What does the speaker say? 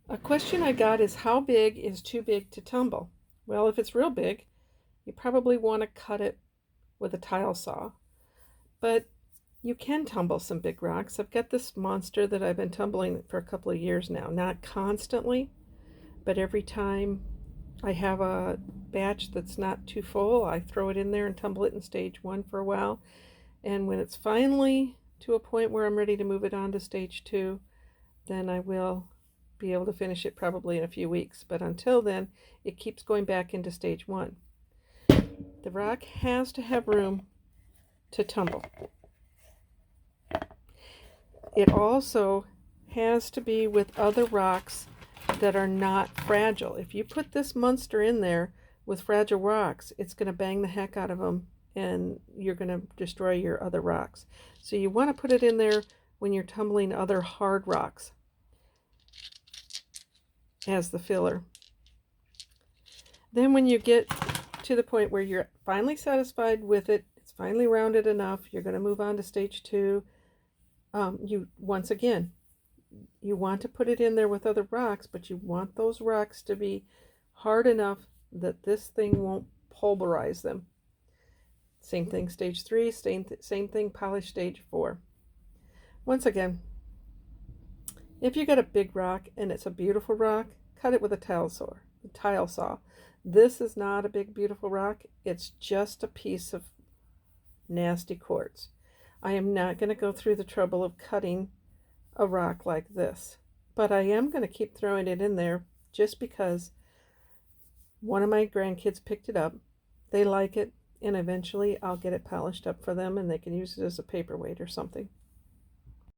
A question I got is how big is too big to tumble? Well, if it's real big, you probably want to cut it with a tile saw. But you can tumble some big rocks. I've got this monster that I've been tumbling for a couple of years now. Not constantly, but every time I have a batch that's not too full, I throw it in there and tumble it in stage one for a while. And when it's finally to a point where I'm ready to move it on to stage two, then I will be able to finish it probably in a few weeks. But until then, it keeps going back into stage one. The rock has to have room to tumble. It also has to be with other rocks that are not fragile. If you put this monster in there with fragile rocks, it's going to bang the heck out of them and you're going to destroy your other rocks. So you want to put it in there when you're tumbling other hard rocks as the filler. Then when you get to the point where you're finally satisfied with it, it's finally rounded enough, you're going to move on to stage two. Once again, you want to put it in there with other rocks, but you want those rocks to be hard enough that this thing won't pulverize them. Same thing stage three, same thing polish stage four. Once again, if you got a big rock and it's a beautiful rock, cut it with a tile saw. This is not a big beautiful rock, it's just a piece of nasty quartz. I am not going to go through the trouble of cutting a rock like this, but I am going to keep throwing it in there just because one of my grandkids picked it up, they like it, and eventually I'll get it polished up for them and they can use it as a paperweight or something.